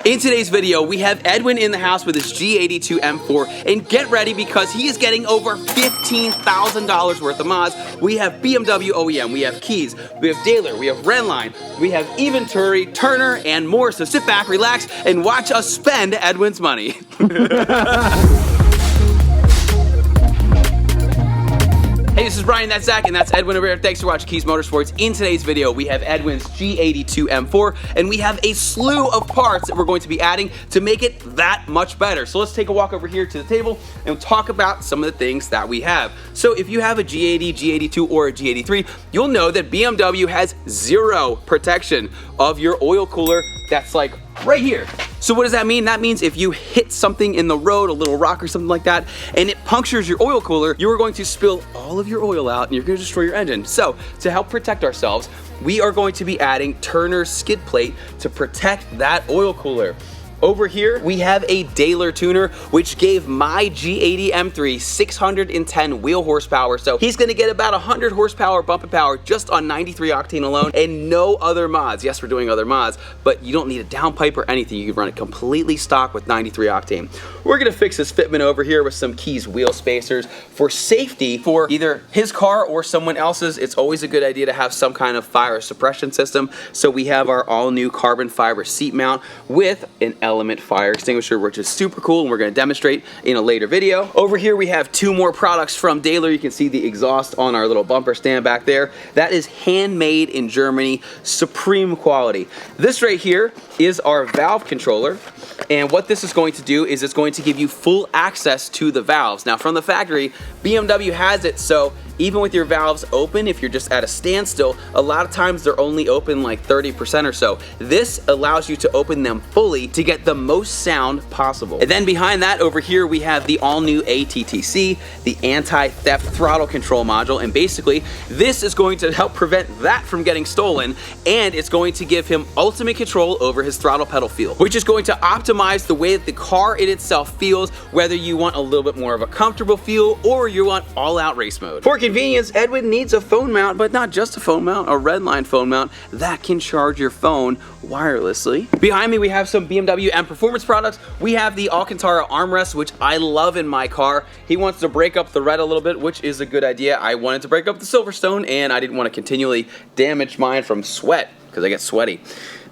In today's video, we have Edwin in the house with his G82 M4, and get ready because he is getting over $15,000 worth of mods. We have BMW OEM, we have Kies, we have dÄHLer, we have Renline, we have Venturi, Turner, and more. So sit back, relax, and watch us spend Edwin's money. Hey, this is Brian, that's Zach, and that's Edwin over here. Thanks for watching Kies Motorsports. In today's video, we have Edwin's G82 M4, and we have a slew of parts that we're going to be adding to make it that much better. So let's take a walk over here to the table and talk about some of the things that we have. So if you have a G80, G82, or a G83, you'll know that BMW has zero protection of your oil cooler. That's like right here. So what does that mean? That means if you hit something in the road, a little rock or something like that, and it punctures your oil cooler, you are going to spill all of your oil out and you're going to destroy your engine. So to help protect ourselves, we are going to be adding Turner's skid plate to protect that oil cooler. Over here, we have a dÄHLer tuner, which gave my G80 M3 610 wheel horsepower. So he's gonna get about 100 horsepower bumping power just on 93 octane alone and no other mods. Yes, we're doing other mods, but you don't need a downpipe or anything. You can run it completely stock with 93 octane. We're gonna fix this fitment over here with some Kies wheel spacers. For safety, for either his car or someone else's, it's always a good idea to have some kind of fire suppression system. So we have our all new carbon fiber seat mount with an element fire extinguisher, which is super cool, and we're going to demonstrate in a later video. Over here we have two more products from dÄHLer. You can see the exhaust on our little bumper stand back there. That is handmade in Germany, supreme quality. This right here is our valve controller, and what this is going to do is it's going to give you full access to the valves. Now from the factory, BMW has it so even with your valves open, if you're just at a standstill, a lot of times they're only open like 30% or so. This allows you to open them fully to get the most sound possible. And then behind that over here, we have the all new ATTC, the anti-theft throttle control module. And basically, this is going to help prevent that from getting stolen. And it's going to give him ultimate control over his throttle pedal feel, which is going to optimize the way that the car in itself feels, whether you want a little bit more of a comfortable feel or you want all out race mode. For convenience, Edwin needs a phone mount, but not just a phone mount, a Redline phone mount that can charge your phone wirelessly. Behind me, we have some BMW M Performance products. We have the Alcantara armrest, which I love in my car. He wants to break up the red a little bit, which is a good idea. I wanted to break up the Silverstone, and I didn't want to continually damage mine from sweat, because I get sweaty.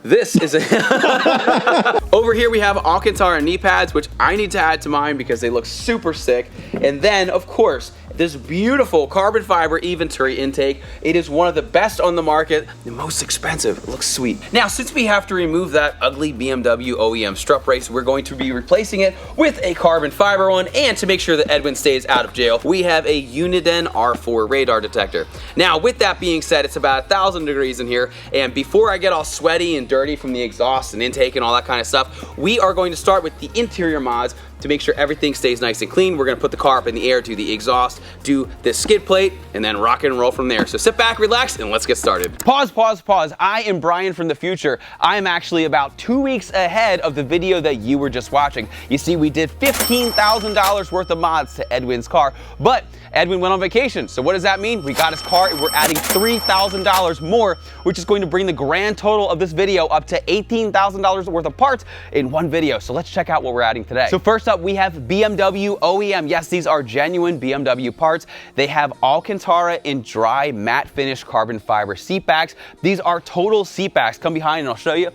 This is a over here we have Alcantara knee pads, which I need to add to mine because they look super sick. And then, of course, this beautiful carbon fiber Venturi intake. It is one of the best on the market, the most expensive. It looks sweet. Now, since we have to remove that ugly BMW OEM strut brace, we're going to be replacing it with a carbon fiber one. And to make sure that Edwin stays out of jail, we have a Uniden R4 radar detector. Now, with that being said, it's about 1,000 degrees in here. And before I get all sweaty and dirty from the exhaust and intake and all that kind of stuff, we are going to start with the interior mods to make sure everything stays nice and clean. We're gonna put the car up in the air, do the exhaust, do this skid plate, and then rock and roll from there. So sit back, relax, and let's get started. Pause, pause, pause. I am Brian from the future. I am actually about 2 weeks ahead of the video that you were just watching. You see, we did $15,000 worth of mods to Edwin's car, but Edwin went on vacation. So what does that mean? We got his car and we're adding $3,000 more, which is going to bring the grand total of this video up to $18,000 worth of parts in one video. So let's check out what we're adding today. So first up, we have BMW OEM. Yes, these are genuine BMW parts. They have Alcantara in dry matte finish carbon fiber seat backs. These are total seat backs. Come behind and I'll show you.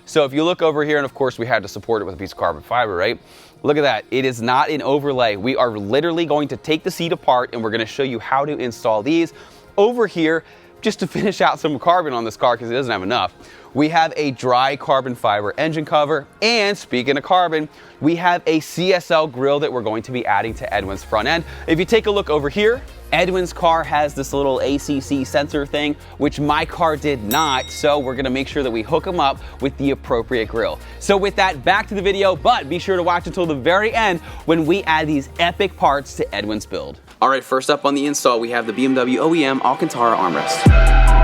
So if you look over here, and of course we had to support it with a piece of carbon fiber, right? Look at that, it is not an overlay. We are literally going to take the seat apart and we're gonna show you how to install these. Over here, just to finish out some carbon on this car because it doesn't have enough, we have a dry carbon fiber engine cover. And speaking of carbon, we have a CSL grill that we're going to be adding to Edwin's front end. If you take a look over here, Edwin's car has this little ACC sensor thing, which my car did not, so we're gonna make sure that we hook them up with the appropriate grill. So with that, back to the video, but be sure to watch until the very end when we add these epic parts to Edwin's build. All right, first up on the install, we have the BMW OEM Alcantara armrest.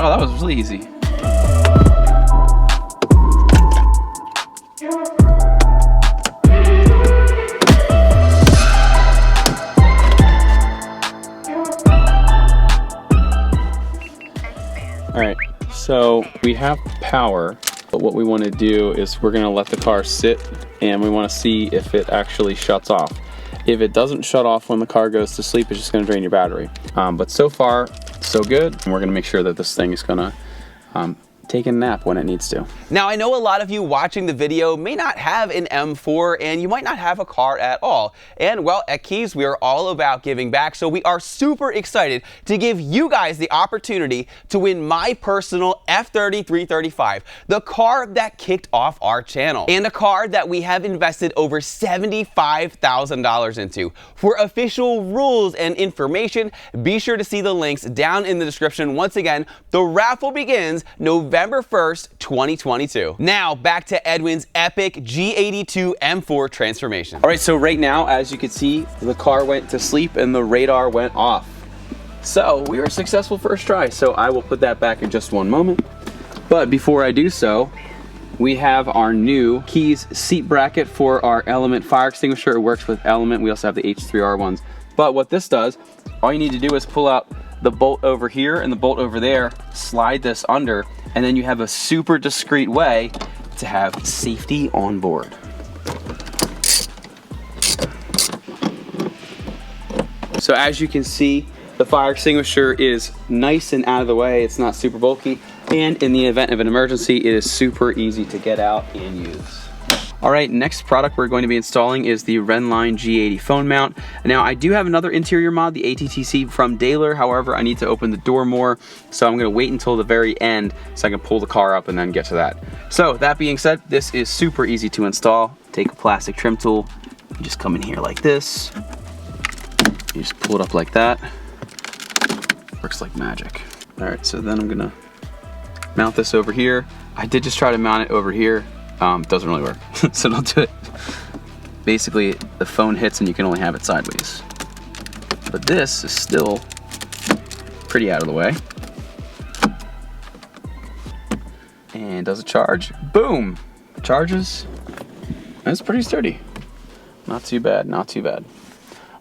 Oh, that was really easy. we have power, but what we want to do is we're going to let the car sit and we want to see if it actually shuts off. If it doesn't shut off when the car goes to sleep, it's just going to drain your battery. But so far, so good. And we're going to make sure that this thing is going to take a nap when it needs to. Now, I know a lot of you watching the video may not have an M4 and you might not have a car at all. And well, at Kies, we are all about giving back. So we are super excited to give you guys the opportunity to win my personal F30 335, the car that kicked off our channel, and a car that we have invested over $75,000 into. For official rules and information, be sure to see the links down in the description. Once again, the raffle begins November 1st, 2022. Now back to Edwin's epic G82 M4 transformation. All right, so right now, as you can see, the car went to sleep and the radar went off. So we were successful first try. So I will put that back in just one moment. But before I do so, we have our new Kies seat bracket for our Element fire extinguisher. It works with Element. We also have the H3R ones. But what this does, all you need to do is pull out the bolt over here and the bolt over there, slide this under, and then you have a super discreet way to have safety on board. So as you can see, the fire extinguisher is nice and out of the way. It's not super bulky. And in the event of an emergency, it is super easy to get out and use. All right, next product we're going to be installing is the Renline G80 phone mount. Now, I do have another interior mod, the ATTC from dÄHLer. However, I need to open the door more, so I'm gonna wait until the very end so I can pull the car up and then get to that. So that being said, this is super easy to install. Take a plastic trim tool, you just come in here like this. You just pull it up like that. Works like magic. All right, so then I'm gonna mount this over here. I did just try to mount it over here. Doesn't really work, so don't do it. Basically, the phone hits and you can only have it sideways. But this is still pretty out of the way. And does it charge? Boom! Charges. That's pretty sturdy. Not too bad, not too bad.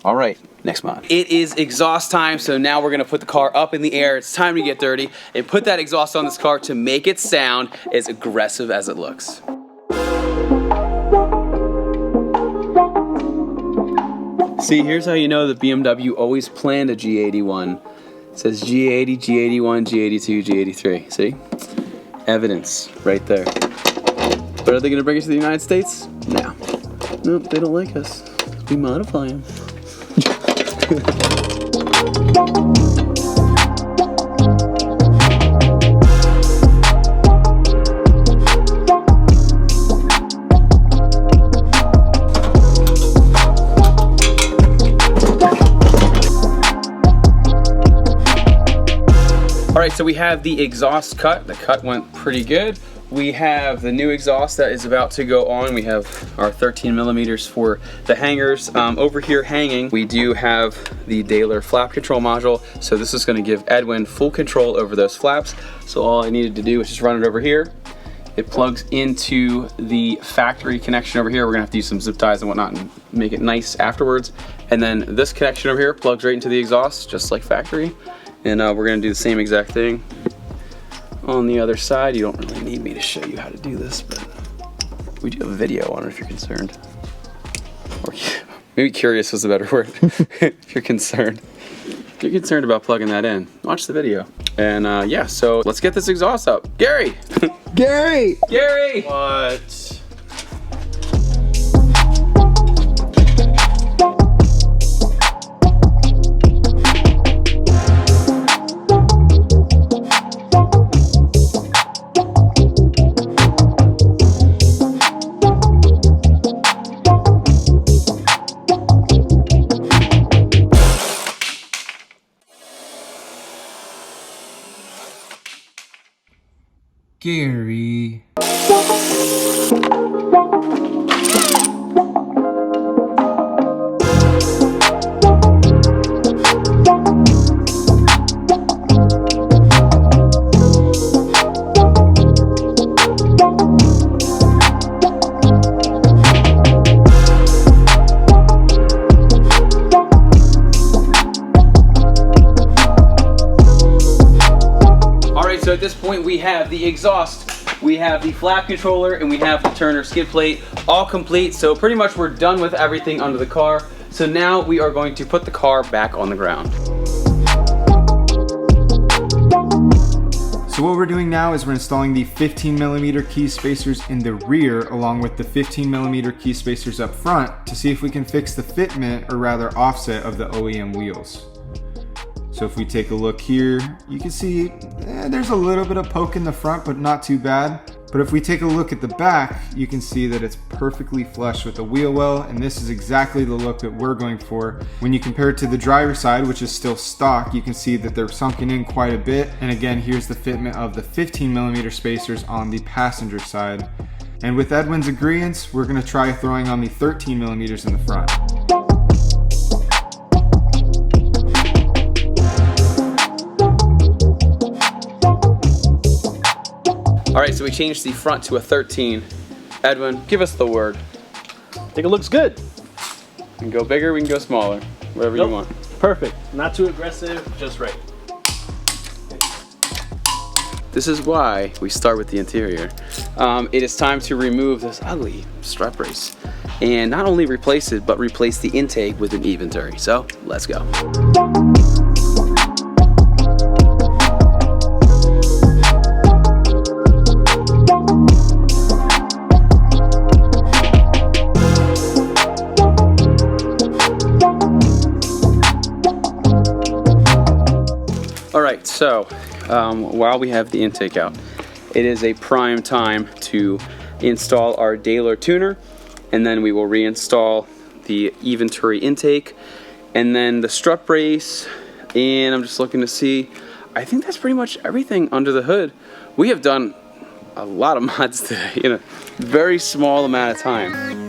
All right, next mod. It is exhaust time, so now we're gonna put the car up in the air. It's time to get dirty and put that exhaust on this car to make it sound as aggressive as it looks. See, here's how you know that BMW always planned a G81. It says G80, G81, G82, G83. See? Evidence right there. But are they gonna bring it to the United States? No. Nope, they don't like us. We modify them. All right, so we have the exhaust cut. The cut went pretty good. We have the new exhaust that is about to go on. We have our 13 millimeters for the hangers. Over here hanging, we do have the dÄHLer flap control module. So this is gonna give Edwin full control over those flaps. So all I needed to do was just run it over here. It plugs into the factory connection over here. We're gonna have to use some zip ties and whatnot and make it nice afterwards. And then this connection over here plugs right into the exhaust, just like factory. And we're gonna do the same exact thing on the other side. You don't really need me to show you how to do this, but we do have a video on it if you're concerned. Or maybe curious is a better word. If you're concerned. If you're concerned about plugging that in, watch the video. And yeah, so let's get this exhaust up. Gary! Gary! Gary! What? Gary. So at this point we we have the exhaust, we have the flap controller, and we have the Turner skid plate all complete. So pretty much we're done with everything under the car. So now we are going to put the car back on the ground. So what we're doing now is we're installing the 15mm key spacers in the rear along with the 15mm key spacers up front to see if we can fix the fitment, or rather offset, of the OEM wheels. So if we take a look here, you can see there's a little bit of poke in the front, but not too bad. But if we take a look at the back, you can see that it's perfectly flush with the wheel well, and this is exactly the look that we're going for. When you compare it to the driver's side, which is still stock, you can see that they're sunken in quite a bit. And again, here's the fitment of the 15mm spacers on the passenger side. And with Edwin's agreeance, we're gonna try throwing on the 13mm in the front. All right, so we changed the front to a 13. Edwin, give us the word. I think it looks good. We can go bigger, we can go smaller, whatever you want. Perfect. Not too aggressive, just right. This is why we start with the interior. It is time to remove this ugly strut brace and not only replace it, but replace the intake with an inventory. So let's go. Alright, so while we have the intake out, it is a prime time to install our dÄHLer tuner, and then we will reinstall the Eventuri intake, and then the strut brace, and I'm just looking to see, I think that's pretty much everything under the hood. We have done a lot of mods today in a very small amount of time.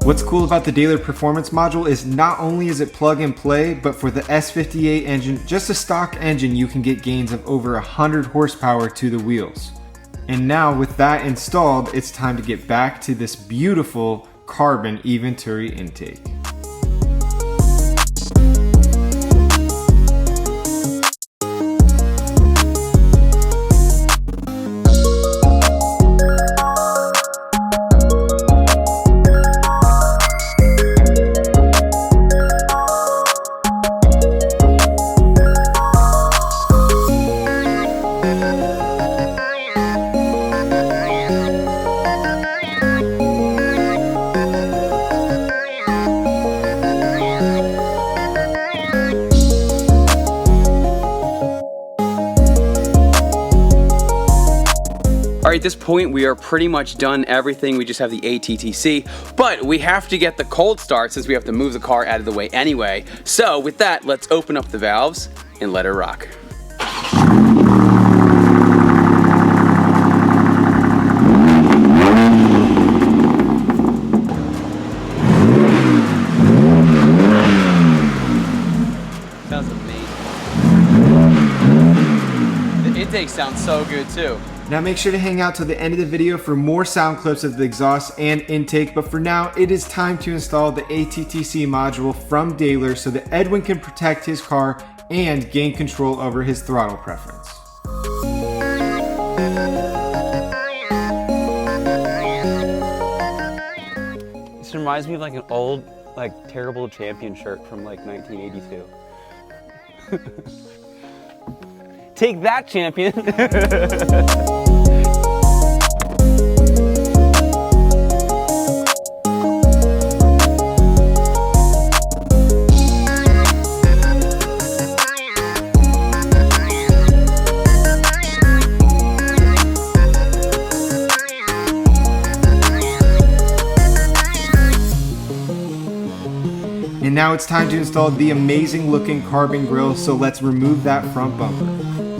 What's cool about the dÄHLer Performance module is not only is it plug and play, but for the S58 engine, just a stock engine, you can get gains of over 100 horsepower to the wheels. And now with that installed, it's time to get back to this beautiful carbon Eventuri intake. Alright, at this point we are pretty much done everything. We just have the ATTC, but we have to get the cold start since we have to move the car out of the way anyway. So with that, let's open up the valves and let her rock. Sounds amazing. The intake sounds so good too. Now make sure to hang out till the end of the video for more sound clips of the exhaust and intake, but for now it is time to install the ATTC module from dÄHLer so that Edwin can protect his car and gain control over his throttle preference. This reminds me of like an old, like terrible champion shirt from like 1982. Take that, champion! And now it's time to install the amazing looking carbon grille, so let's remove that front bumper.